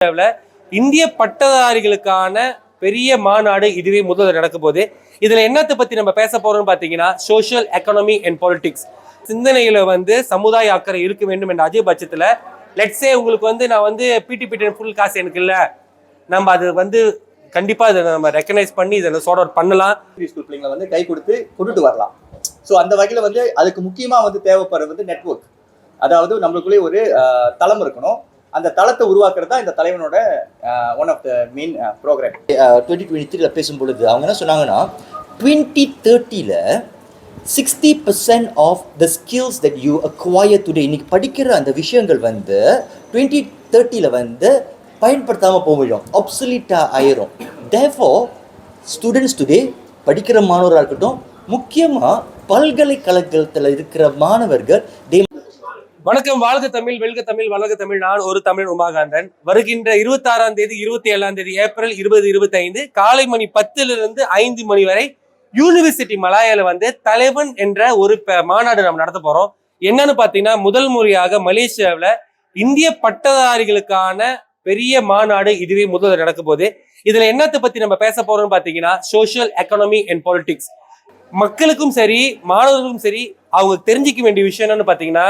இந்திய பட்டதாரிகளுக்கான பெரிய மாநாடு இதுவே முதல்ல நடக்க போகுது. இதுல என்னத்தை பத்தி நம்ம பேச போறோம்னு பாத்தீங்கன்னா சோஷியல் எக்கனாமி அண்ட் பாலிடிக்ஸ் சிந்தனையில சமுதாய அக்கறை இருக்க வேண்டும் என்ற அதே பட்சத்துல லெட்ஸே உங்களுக்கு நான் பிடிபிடி ஃபுல் காசு எனக்கு இல்ல, நம்ம அது கண்டிப்பா இதை நம்ம ரெக்கனைஸ் பண்ணி இதை சார்ட் அவுட் பண்ணலாம். ஸ்கூல் பிள்ளைங்களை கை கொடுத்து கொண்டுட்டு வரலாம். ஸோ அந்த வகையில் அதுக்கு முக்கியமாக தேவைப்படுறது நெட்வொர்க். அதாவது நம்மளுக்குள்ளே ஒரு தளம் இருக்கணும். அந்த தளத்தை உருவாக்குறது தான் இந்த தலைவனோட one of the main program. 2023 பேசும்பொழுது அவங்க என்ன சொன்னாங்கன்னா 2030 60% of the skills that you acquire today, இன்னைக்கு படிக்கிற அந்த விஷயங்கள் 2030 பயன்படுத்தாமல் போயிடும், ஆப்சலீட்டாக ஆயிரும். தேர்ஃபோர் ஸ்டூடெண்ட்ஸ் டுடே படிக்கிற மாணவராக இருக்கட்டும், முக்கியமாக பல்கலைக்கழகத்தில் இருக்கிற மாணவர்கள் வணக்கம். வாழ்க தமிழ், வெல்க தமிழ், வளர்க தமிழ். நான் ஒரு தமிழ் உமாகாந்தன். வருகின்ற 26ஆம் தேதி 27ஆம் தேதி ஏப்ரல் 2025 காலை மணி 10 to 5 மணி வரை யூனிவர்சிட்டி மலாயால தலைவன் என்ற ஒரு மாநாடு நம்ம நடத்த போறோம். என்னன்னு பாத்தீங்கன்னா முதல் முறையாக மலேசியாவில் இந்திய பட்டதாரிகளுக்கான பெரிய மாநாடு இதுவே முதல்ல நடக்க போகுது. இதுல என்னத்தை பத்தி நம்ம பேச போறோம்னு பாத்தீங்கன்னா சோஷியல் எக்கனாமி அண்ட் பாலிடிக்ஸ். மக்களுக்கும் சரி மாணவர்களுக்கும் சரி அவங்க தெரிஞ்சிக்க வேண்டிய விஷயம் என்னன்னு பாத்தீங்கன்னா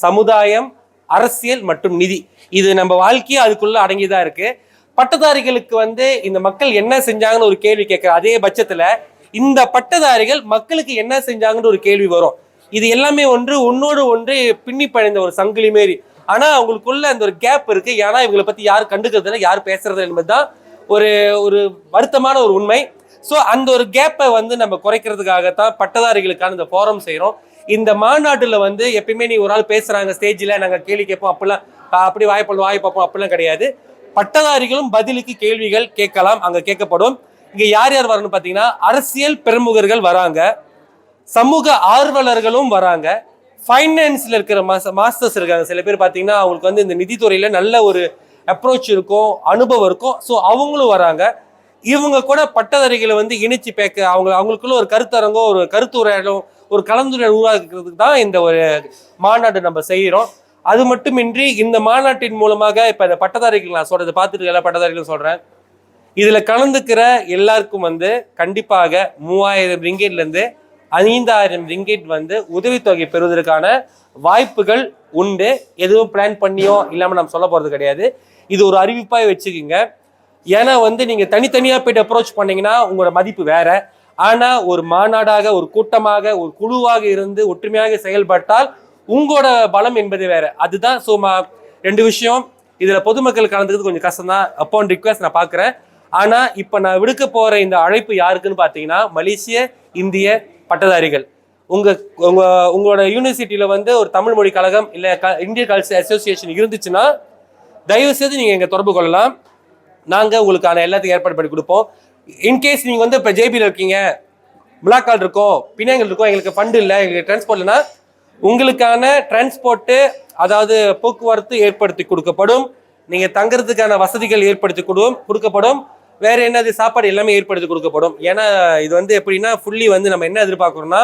சமுதாயம், அரசியல் மற்றும் நிதி. இது நம்ம வாழ்க்கையே அதுக்குள்ள அடங்கிதான் இருக்கு. பட்டதாரிகளுக்கு இந்த மக்கள் என்ன செஞ்சாங்கன்னு ஒரு கேள்வி கேட்கிற அதே பட்சத்துல இந்த பட்டதாரிகள் மக்களுக்கு என்ன செஞ்சாங்கன்னு ஒரு கேள்வி வரும். இது எல்லாமே ஒன்னோடு ஒன்று பின்னி பழைந்த ஒரு சங்கிலி மாரி. ஆனா அவங்களுக்குள்ள அந்த ஒரு கேப் இருக்கு. ஏன்னா இவங்களை பத்தி யாரும் கண்டுக்கிறது இல்லை, யாரும் பேசுறது என்பதுதான் ஒரு வருத்தமான ஒரு உண்மை. ஸோ அந்த ஒரு கேப்பை நம்ம குறைக்கிறதுக்காகத்தான் பட்டதாரிகளுக்கான இந்த ஃபோரம் செய்யறோம். இந்த மாநாட்டுல எப்பயுமே நீ ஒரு ஆள் பேசுறாங்க ஸ்டேஜ்ல நாங்க கேள்வி கேட்போம் அப்படிலாம் அப்படி வாய் பார்ப்போம் அப்படிலாம் கிடையாது. பட்டதாரிகளும் பதிலுக்கு கேள்விகள் கேட்கலாம், அங்க கேட்கப்படும். இங்க யார் யார் வரணும்னு பாத்தீங்கன்னா அரசியல் பிரமுகர்கள் வராங்க, சமூக ஆர்வலர்களும் வராங்க, ஃபைனான்ஸ்ல இருக்கிற மாஸ்டர்ஸ் இருக்காங்க. சில பேர் பாத்தீங்கன்னா அவங்களுக்கு இந்த நிதித்துறையில நல்ல ஒரு அப்ரோச் இருக்கும், அனுபவம் இருக்கும். ஸோ அவங்களும் வராங்க. இவங்க கூட பட்டதாரிகளை இணைச்சு பேக்க அவங்களுக்குள்ள ஒரு கருத்தரங்கோ ஒரு கருத்துரையாடலும் ஒரு கலந்துரையாடல் உருவாக்குறதுக்கு தான் இந்த ஒரு மாநாடு நம்ம செய்யறோம். அது மட்டுமின்றி இந்த மாநாட்டின் மூலமாக இப்ப இந்த பட்டதாரிகள் நான் சொல்றது பார்த்துட்டு எல்லா பட்டதாரிகளும் சொல்றேன், இதுல கலந்துக்கிற எல்லாருக்கும் கண்டிப்பாக 3000 ரிங்கெட்ல இருந்து 5000 ரிங்கெட் உதவித்தொகை பெறுவதற்கான வாய்ப்புகள் உண்டு. எதுவும் பிளான் பண்ணியோ இல்லாம நம்ம சொல்ல போறது கிடையாது. இது ஒரு அறிவிப்பாய் வச்சுக்கோங்க. ஏன்னா நீங்க தனித்தனியா போயிட்டு அப்ரோச் பண்ணீங்கன்னா உங்களோட மதிப்பு வேற. ஆனா ஒரு மாநாடாக, ஒரு கூட்டமாக, ஒரு குழுவாக இருந்து ஒற்றுமையாக செயல்பட்டால் உங்களோட பலம் என்பது வேற. அதுதான் சும்மா 2 விஷயம். இதுல பொதுமக்கள் கலந்துக்கிறது கொஞ்சம் கஷ்டம் தான். அப்பான் ரிக்வெஸ்ட் நான் பாக்குறேன். ஆனா இப்ப நான் விடுக்க போற இந்த அழைப்பு யாருக்குன்னு பாத்தீங்கன்னா மலேசிய இந்திய பட்டதாரிகள். உங்களோட யூனிவர்சிட்டியில ஒரு தமிழ் மொழி கழகம் இல்ல இந்திய கல்ச்சர் அசோசியேஷன் இருந்துச்சுன்னா தயவு செய்து நீங்க எங்க தொடர்பு கொள்ளலாம். நாங்க உங்களுக்கான எல்லாத்தையும் ஏற்பாடு பண்ணி கொடுப்போம். இன்கேஸ் நீங்க இப்ப ஜேபியில் இருக்கீங்க, முலாக்கால் இருக்கோம், பிணையங்கள் இருக்கோம், எங்களுக்கு ஃபண்டு இல்லை, எங்களுக்கு டிரான்ஸ்போர்ட் இல்லைன்னா உங்களுக்கான டிரான்ஸ்போர்ட்டு அதாவது போக்குவரத்து ஏற்படுத்தி கொடுக்கப்படும். நீங்க தங்குறதுக்கான வசதிகள் ஏற்படுத்தி கொடுக்கப்படும். வேற என்னது சாப்பாடு எல்லாமே ஏற்படுத்தி கொடுக்கப்படும். ஏன்னா இது எப்படின்னா ஃபுல்லி நம்ம என்ன எதிர்பார்க்கறோம்னா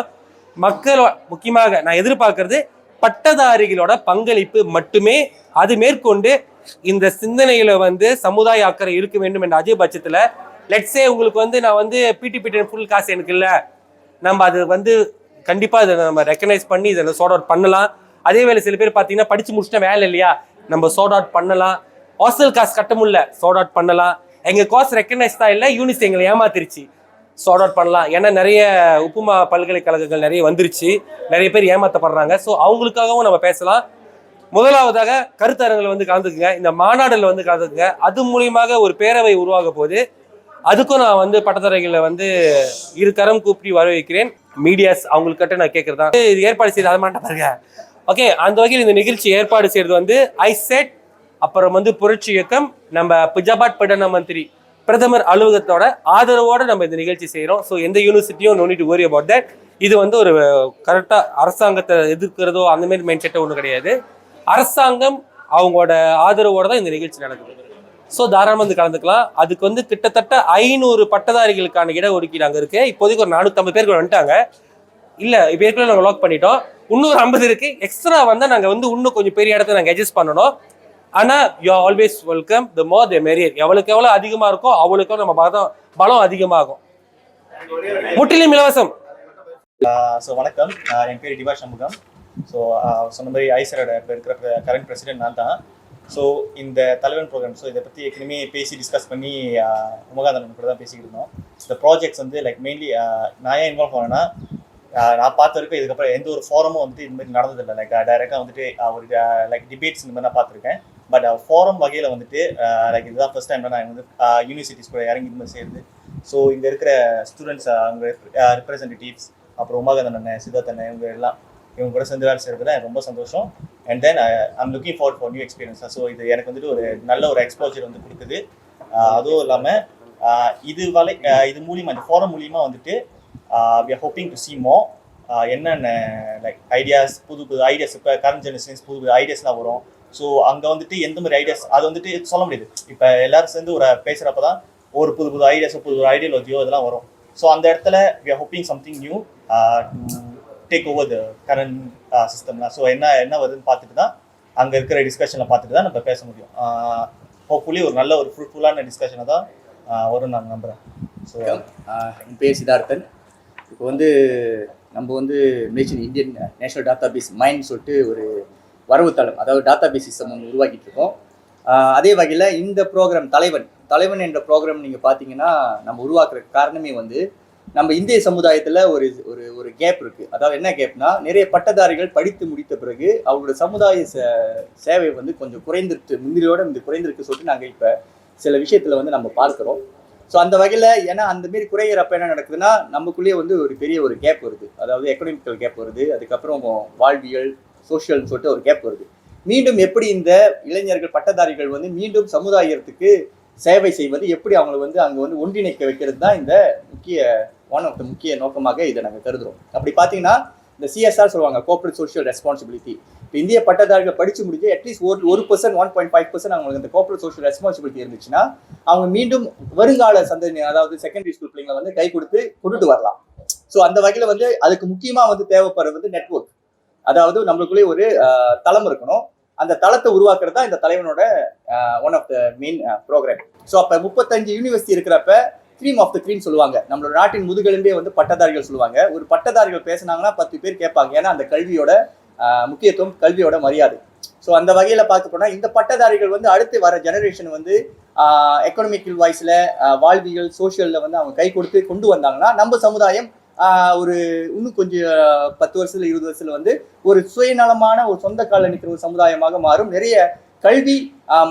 மக்கள் முக்கியமாக நான் எதிர்பார்க்கறது பட்டதாரிகளோட பங்களிப்பு மட்டுமே. அது மேற்கொண்டு இந்த சிந்தனையில சமுதாய அக்கறை இருக்க வேண்டும் என்ற அதே பட்சத்துல லெட்ஸே உங்களுக்கு நான் பிடிபிடி ஃபுல் காசு எனக்கு இல்ல, நம்ம அது கண்டிப்பா இதை நம்ம ரெக்கனைஸ் பண்ணி இதை சார்ட் அவுட் பண்ணலாம். அதே வேலை சில பேர் பாத்தீங்கன்னா படிச்சு முடிச்சுட்டா வேலை இல்லையா, நம்ம சார்ட் அவுட் பண்ணலாம். ஹாஸ்டல் காசு கட்ட முடியல, சார்ட் அவுட் பண்ணலாம். எங்க காசு ரெக்கனைஸ் தான் இல்லை, யூனிஸ் எங்களை ஏமாத்திருச்சு, சார்ட் அவுட் பண்ணலாம். ஏன்னா நிறைய உப்புமா பல்கலைக்கழகங்கள் நிறைய வந்துருச்சு, நிறைய பேர் ஏமாத்தப்படுறாங்க. ஸோ அவங்களுக்காகவும் நம்ம பேசலாம். முதலாவதாக கருத்தரங்களை கலந்துக்குங்க, இந்த மாநாடுல கலந்துக்குங்க. அது மூலியமாக ஒரு பேரவை உருவாக போது அதுக்கும் நான் பட்டதாரிகளை இரு கரம் கூப்பி வர வைக்கிறேன். மீடியாஸ் அவங்கக்கிட்ட நான் கேட்கறதா இது ஏற்பாடு செய்து அதை மாட்டேன் பாருங்க. ஓகே, அந்த வகையில் இந்த நிகழ்ச்சி ஏற்பாடு செய்யறது ஐசெட், அப்புறம் புரட்சி இயக்கம், நம்ம பிஜாபாட் படன மந்திரி பிரதமர் அலுவலகத்தோட ஆதரவோட நம்ம இந்த நிகழ்ச்சி செய்யறோம். ஸோ எந்த யூனிவர்சிட்டியும் no need to worry about that. இது ஒரு கரெக்டா அரசாங்கத்தை எதிர்க்கிறதோ அந்த மாதிரி மைண்ட் செட்டோ ஒன்றும் கிடையாது. அரசாங்கம் அவங்களோட ஆதரவோட தான் இந்த நிகழ்ச்சி நடக்குது. ஸோ தாராளமாக கலந்துக்கலாம். அதுக்கு கிட்டத்தட்ட 500 பட்டதாரிகளுக்கான இட ஒதுக்கீடு அங்கே இருக்கு. இப்போதைக்கு ஒரு 450 பேருக்கு வந்துட்டாங்க. இல்லை இப்போ ஏற்கனவே நாங்கள் லாக் பண்ணிட்டோம். இன்னொரு 50 இருக்கு. எக்ஸ்ட்ரா நாங்கள் இன்னும் கொஞ்சம் பெரிய இடத்த நாங்கள் அட்ஜஸ்ட் பண்ணணும். ஆனா யூ ஆர் ஆல்வேஸ் வெல்கம். த மோர் த மெரியர். எவ்வளவுக்கு எவ்வளவு அதிகமா இருக்கோ அவ்வளவுக்கு நம்ம பலம் அதிகமாகும். முற்றிலும் இலவசம். ஸோ வணக்கம், என் பேர் டிவா சண்முகம். ஸோ சொன்ன மாதிரி ஐசரோட இப்போ இருக்கிற கரண்ட் பிரசிடென்ட் நான் தான். ஸோ இந்த தலைவன் ப்ரோக்ராம், ஸோ இதை பற்றி ஏற்கனவே பேசி டிஸ்கஸ் பண்ணி உமகாந்தன் கூட தான் பேசிக்கிட்டு இருந்தோம். இந்த ப்ராஜெக்ட்ஸ் வந்து லைக் மெயின்லி நான் ஏன் இன்வால்வ் ஆனேன்னா, நான் பார்த்த வரைக்கும் இதுக்கப்புறம் எந்த ஒரு ஃபோரமும் வந்துட்டு இது மாதிரி நடந்ததில்லை. லைக் டைரெக்டாக வந்துட்டு ஒரு லைக் டிபேட்ஸ் இந்த மாதிரி தான் பார்த்துருக்கேன். பட் ஃபோரம் வகையில் வந்துட்டு லைக் இதுதான் ஃபர்ஸ்ட் டைம் நான் வந்து யூனிவர்சிட்டிஸ் கூட இறங்கி இந்த மாதிரி சேருது. ஸோ இங்கே இருக்கிற ஸ்டூடெண்ட்ஸ், அவங்க ரெப்ரசன்டேட்டிவ்ஸ், அப்புறம் உமகாந்தன் அண்ணன், சித்தார்த் அண்ணன், இவங்க கூட சேர்ந்து வேலை செய்கிறது தான் ரொம்ப சந்தோஷம். And then I'm looking for new experience. So இது எனக்கு வந்துட்டு ஒரு நல்ல ஒரு எக்ஸ்போஜர் வந்து கொடுக்குது. அதுவும் இல்லாமல் இது மூலியமாக, இந்த ஃபோரம் மூலியமாக வந்துட்டு we are hoping to see more என்னென்ன லைக் ஐடியாஸ், புது ஐடியாஸ், இப்போ கரண்ட் ஜெனரேஷன்ஸ் புது ஐடியாஸ்லாம் வரும். ஸோ அங்கே வந்துட்டு எந்த மாதிரி ஐடியாஸ் அது வந்துட்டு சொல்ல முடியாது. இப்போ எல்லாரும் சேர்ந்து ஒரு பேசுகிறப்ப தான் ஒரு புது ஐடியாஸோ புது ஐடியாலஜியோ இதெல்லாம் வரும். ஸோ அந்த இடத்துல we are hoping something new to take over the current systemலாம். ஸோ என்ன வருதுன்னு பார்த்துட்டு தான், அங்கே இருக்கிற டிஸ்கஷனில் பார்த்துட்டு தான் நம்ம பேச முடியும். ஹோப்ஃபுல்லி ஒரு நல்ல ஒரு ஃப்ரூட்ஃபுல்லான டிஸ்கஷனை தான் வரும்னு நான் நம்புகிறேன். ஸோ என் பேர் சித்தார்த்தன். இப்போ வந்து நம்ம வந்து இந்தியன் நேஷனல் டேட்டாபேஸ் மைண்ட் சொல்லிட்டு ஒரு வரவுத்தளம், அதாவது டேட்டாபேஸ் சிஸ்டம் ஒன்று உருவாக்கிட்டு இருக்கோம். அதே வகையில் இந்த ப்ரோக்ராம் தலைவன் என்ற ப்ரோக்ராம் நீங்கள் பார்த்தீங்கன்னா நம்ம உருவாக்குற காரணமே வந்து நம்ம இந்திய சமுதாயத்தில் ஒரு ஒரு ஒரு கேப் இருக்குது. அதாவது என்ன கேப்னா, நிறைய பட்டதாரிகள் படித்து முடித்த பிறகு அவங்களோட சமுதாய சேவை வந்து கொஞ்சம் முந்திரியோட குறைந்திருக்கு சொல்லிட்டு நாங்கள் இப்போ சில விஷயத்தில் வந்து நம்ம பார்க்குறோம். ஸோ அந்த வகையில் ஏன்னா அந்த மாரி குறையிறப்ப என்ன நடக்குதுன்னா, நமக்குள்ளேயே வந்து ஒரு பெரிய ஒரு கேப் வருது. அதாவது எக்கனாமிக்கல் கேப் வருது, அதுக்கப்புறம் வாழ்வியல் சோஷியல்னு சொல்லிட்டு ஒரு கேப் வருது. மீண்டும் எப்படி இந்த இளைஞர்கள் பட்டதாரிகள் வந்து மீண்டும் சமுதாயத்துக்கு சேவை செய்வது, எப்படி அவங்களை வந்து அங்கே வந்து ஒன்றிணைக்க வைக்கிறது தான் இந்த முக்கிய நோக்கமாக இதை நாங்கள் கருதுகிறோம். அப்படி பார்த்தீங்கன்னா இந்த சிஎஸ்ஆர் சொல்லுவாங்க, கோர்பரேட் சோஷியல் ரெஸ்பான்சிபிலிட்டி. இப்போ இந்திய பட்டதாரிகள் படித்து முடிஞ்சு அட்லீஸ்ட் 1%, 1.5% அவங்களுக்கு இந்த கோர்பரேட் சோஷியல் ரெஸ்பான்சிபிலிட்டி இருந்துச்சுன்னா அவங்க மீண்டும் வருங்கால சந்ததி, அதாவது செகண்டரி ஸ்கூல் பிள்ளைங்களை வந்து கை கொண்டுட்டு வரலாம். ஸோ அந்த வகையில் வந்து அதுக்கு முக்கியமாக வந்து தேவைப்படுறது வந்து நெட்வொர்க். அதாவது நம்மளுக்குள்ளே ஒரு தளம் இருக்கணும். அந்த தளத்தை உருவாக்குறது தான் இந்த தலைவனோட one of the main program. So அப்போ 35 யூனிவர்சிட்டி இருக்கிறப்ப க்ரீம் ஆஃப் த க்ரீம் சொல்லுவாங்க. நம்மளோட நாட்டின் முதுகெலும்பே வந்து பட்டதாரிகள் சொல்லுவாங்க. ஒரு பட்டதாரிகள் பேசினாங்கன்னா 10 பேர் கேட்பாங்க. ஏன்னா அந்த கல்வியோட முக்கியத்துவம், கல்வியோட மரியாதை. ஸோ அந்த வகையில் பார்க்க போனால் இந்த பட்டதாரிகள் வந்து அடுத்து வர ஜெனரேஷன் வந்து எக்கனாமிக்கல் வாய்ஸில், வாழ்வியல் சோஷியலில் வந்து அவங்க கொண்டு வந்தாங்கன்னா நம்ம சமுதாயம் ஒரு இன்னும் கொஞ்சம் 10 வருஷத்துல 20 வருஷத்துல வந்து ஒரு சுயநலமான ஒரு சொந்த காலில் நிற்கிற ஒரு சமுதாயமாக மாறும். நிறைய கல்வி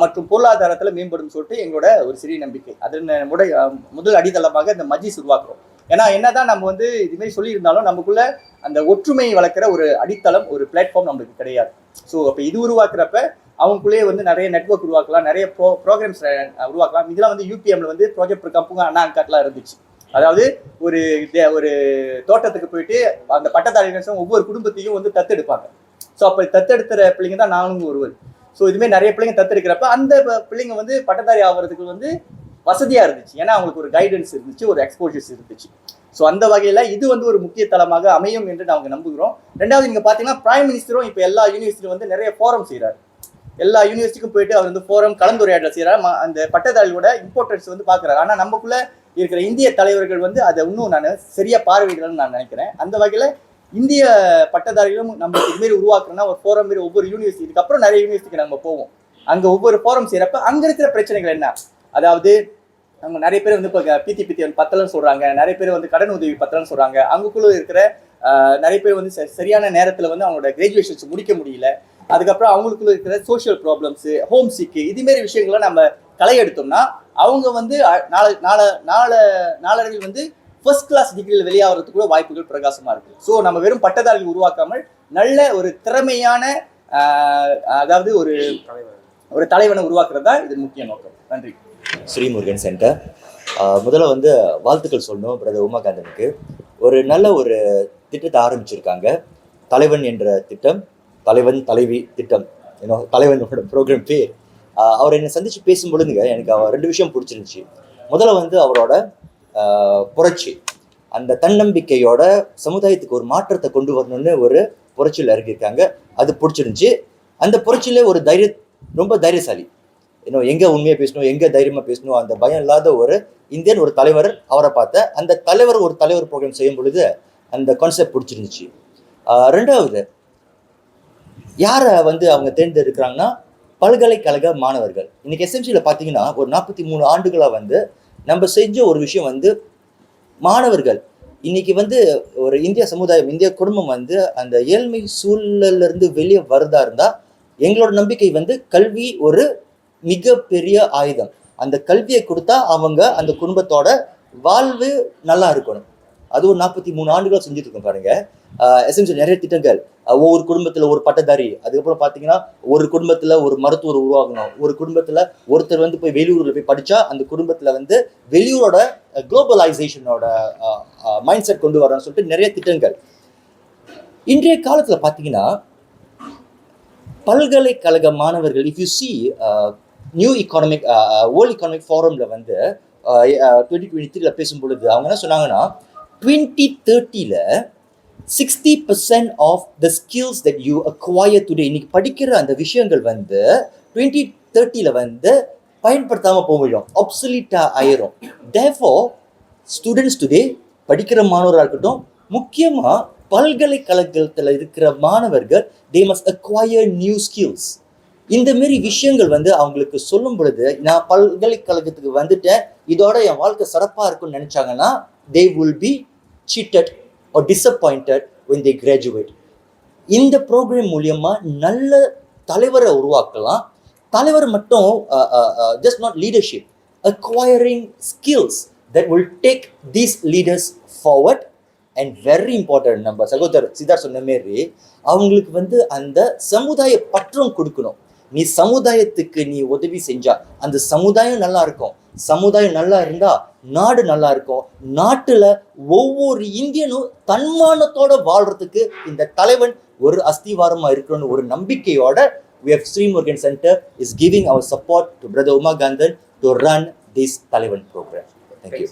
மற்றும் பொருளாதாரத்தில் மேம்படும் சொல்லிட்டு எங்களோட ஒரு சிறிய நம்பிக்கை. அதன் முதல் அடித்தளமாக இந்த மஜ்லிஸ் உருவாக்குறோம். ஏன்னா என்னதான் நம்ம வந்து இதுமாரி சொல்லியிருந்தாலும் நமக்குள்ள அந்த ஒற்றுமையை வளர்க்குற ஒரு அடித்தளம், ஒரு பிளாட்ஃபார்ம் நம்மளுக்கு கிடையாது. ஸோ அப்போ இது உருவாக்குறப்ப அவங்களுக்குள்ளேயே வந்து நிறைய நெட்வொர்க் உருவாக்கலாம், நிறைய ப்ரோக்ராம்ஸ் உருவாக்கலாம். இதெல்லாம் வந்து யூபிஎம்ல வந்து ப்ராஜெக்ட் கம்புங்க அண்ணா அங்காட்லாம் இருந்துச்சு. அதாவது ஒரு தோட்டத்துக்கு போயிட்டு அந்த பட்டதாரிகள் ஒவ்வொரு குடும்பத்தையும் வந்து தத்தெடுப்பாங்க. ஸோ அப்போ தத்தெடுக்கிற பிள்ளைங்க தான் நானும் ஒருவர். ஸோ இதுமாதிரி நிறைய பிள்ளைங்க தத்தெடுக்கிறப்ப அந்த பிள்ளைங்க வந்து பட்டதாரி ஆகிறதுக்கு வந்து வசதியாக இருந்துச்சு. ஏன்னா அவங்களுக்கு ஒரு கைடன்ஸ் இருந்துச்சு, ஒரு எக்ஸ்போஜர்ஸ் இருந்துச்சு. ஸோ அந்த வகையில் இது வந்து ஒரு முக்கிய தளமாக அமையும் என்று நாங்கள் நம்புகிறோம். ரெண்டாவது நீங்கள் பார்த்தீங்கன்னா பிரைம் மினிஸ்டரும் இப்போ எல்லா யூனிவர்சிட்டியும் வந்து நிறைய ஃபோரம் செய்கிறார். எல்லா யூனிவர்சிட்டிக்கும் போயிட்டு அவர் வந்து ஃபோரம் கலந்துரையாடல் செய்கிறார். அந்த பட்டதாரிகளோட இம்பார்ட்டன்ஸ் வந்து பார்க்குறாரு. ஆனால் நமக்குள்ள இருக்கிற இந்திய தலைவர்கள் வந்து அதை இன்னும் நான் சரியாக பார்வையிடலன்னு நான் நினைக்கிறேன். அந்த வகையில் இந்திய பட்டதாரிகளும் நம்ம இதுமாரி உருவாக்குறோன்னா ஒரு ஃபோரம் மாரி ஒவ்வொரு யூனிவர்சிட்டி, இதுக்கப்புறம் நிறைய யூனிவர்சிட்டிக்கு நம்ம போவோம். அங்கே ஒவ்வொரு ஃபோரம் செய்கிறப்ப அங்கே இருக்கிற பிரச்சனைகள் என்ன, அதாவது அவங்க நிறைய பேர் வந்து இப்போ பித்தி பத்தலன்னு சொல்கிறாங்க, நிறைய பேர் வந்து கடன் உதவி பத்தலன்னு சொல்கிறாங்க. அங்குக்குள்ள இருக்கிற நிறைய பேர் வந்து சரியான நேரத்தில் வந்து அவங்களோட கிராஜுவேஷன்ஸ் முடிக்க முடியல. அதுக்கப்புறம் அவங்களுக்குள்ள இருக்கிற சோஷியல் ப்ராப்ளம்ஸு, ஹோம் சிக்கு, இதுமாரி விஷயங்களை நம்ம களை எடுத்தோம்னா அவங்க வந்து நாளடைவில் வந்து ஃபர்ஸ்ட் கிளாஸ் டிகிரியில் வெளியாகிறதுக்கு கூட வாய்ப்புகள் பிரகாசமாக இருக்குது. ஸோ நம்ம வெறும் பட்டதாரிகள் உருவாக்காமல் நல்ல ஒரு திறமையான அதாவது ஒரு தலைவனை உருவாக்குறது தான் இது முக்கிய நோக்கம். நன்றி. ஸ்ரீமுருகன் சென்டர். முதல்ல வந்து வாழ்த்துக்கள் சொல்லணும் பிரதர் உமாகாந்தனுக்கு. ஒரு நல்ல ஒரு திட்டத்தை ஆரம்பிச்சிருக்காங்க, தலைவன் என்ற திட்டம், தலைவன் தலைவி திட்டம். தலைவனோட ப்ரோக்ராம் பேர். அவர் என்னை சந்தித்து பேசும்பொழுதுங்க எனக்கு அவர் 2 விஷயம் பிடிச்சிருந்துச்சு. முதல்ல வந்து அவரோட புரட்சி, அந்த தன்னம்பிக்கையோட சமுதாயத்துக்கு ஒரு மாற்றத்தை கொண்டு வரணும்னு ஒரு புரட்சியில் இறக்கியிருக்காங்க. அது பிடிச்சிருந்துச்சு. அந்த புரட்சியில் ஒரு ரொம்ப தைரியசாலி. இன்னும் எங்கே உண்மையாக பேசணும், எங்கே தைரியமாக பேசணும், அந்த பயம் இல்லாத ஒரு இந்தியன் ஒரு தலைவர். அவரை பார்த்த அந்த தலைவர் ஒரு தலைவர் ப்ரோக்ராம் செய்யும் பொழுது அந்த கான்செப்ட் பிடிச்சிருந்துச்சு. ரெண்டாவது, யாரை வந்து அவங்க தேர்ந்தெடுக்கிறாங்கன்னா பல்கலைக்கழக மாணவர்கள். இன்னைக்கு எஸ்எம்சியில் பார்த்தீங்கன்னா ஒரு 43 ஆண்டுகளாக வந்து நம்ம செஞ்ச ஒரு விஷயம் வந்து மாணவர்கள் இன்னைக்கு வந்து ஒரு இந்திய சமுதாயம், இந்திய குடும்பம் வந்து அந்த ஏழ்மை சூழல்ல இருந்து வெளியே வருதா இருந்தால் எங்களோட நம்பிக்கை வந்து கல்வி ஒரு மிகப்பெரிய ஆயுதம். அந்த கல்வியை கொடுத்தா அவங்க அந்த குடும்பத்தோட வாழ்வு நல்லா இருக்கணும். அது ஒரு 43 ஆண்டுகள் செஞ்சுட்டு இருக்கோம் பாருங்க. எஸ்எம்சி நிறைய திட்டங்கள், ஒவ்வொரு குடும்பத்துல ஒரு பட்டதாரி, அதுக்கப்புறம் பாத்தீங்கன்னா ஒரு குடும்பத்துல ஒரு மருத்துவர் உருவாகணும், ஒரு குடும்பத்துல ஒருத்தர் வந்து போய் வெளியூர்ல போய் படிச்சா அந்த குடும்பத்துல வந்து வெளியூரோட குளோபலைசேஷனோட மைண்ட் செட் கொண்டு வரணும்னு சொல்லிட்டு நிறைய திட்டங்கள். இன்றைய காலத்துல பாத்தீங்கன்னா பல்கலைக்கழக மாணவர்கள், if you see new economic world economic ஃபாரம்ல வந்து 2023 பேசும் பொழுது அவங்க என்ன சொன்னாங்கன்னா 2030 60% of the skills that you acquire today, இன்னைக்கு படிக்கிற அந்த விஷயங்கள் வந்து 2030 வந்து பயன்படுத்தாம போயிடும், ஆப்சலீட்டா ஆயிரும். தேர்ஃபோர் ஸ்டூடெண்ட்ஸ் டுடே, படிக்கிற மாணவராக இருக்கட்டும், முக்கியமா பல்கலைக்கழகத்தில் இருக்கிற மாணவர்கள் they must acquire new skills. இந்த மாரி விஷயங்கள் வந்து அவங்களுக்கு சொல்லும் பொழுது, நான் பல்கலைக்கழகத்துக்கு வந்துட்டேன், இதோட என் வாழ்க்கை சிறப்பாக இருக்கும்னு நினைச்சாங்கன்னா they will be cheated or disappointed when they graduate. இந்த ப்ரோக்ராம் மூலியமா நல்ல தலைவரை உருவாக்கலாம். தலைவர் மட்டும் just not leadership, acquiring skills that will take these leaders forward. And very important, நம்ம சகோதரர் சித்தார்த் சொன்ன மாரி அவங்களுக்கு வந்து அந்த சமுதாய பற்றம் கொடுக்கணும். நீ சமுதாயத்துக்கு நீ உதவி செஞ்சா அந்த சமுதாயம் நல்லா இருக்கும், சமுதாயம் நல்லா இருந்தா நாடு நல்லா இருக்கும், நாட்டுல ஒவ்வொரு இந்தியனும் தன்மானத்தோட வாழ்றதுக்கு இந்த தலைவன் ஒரு அஸ்திவாரமா இருக்கணும்னு ஒரு நம்பிக்கையோட we have Sri Murugan Center is giving our support to Brother Umagandan to run this Taliban program. Thank you.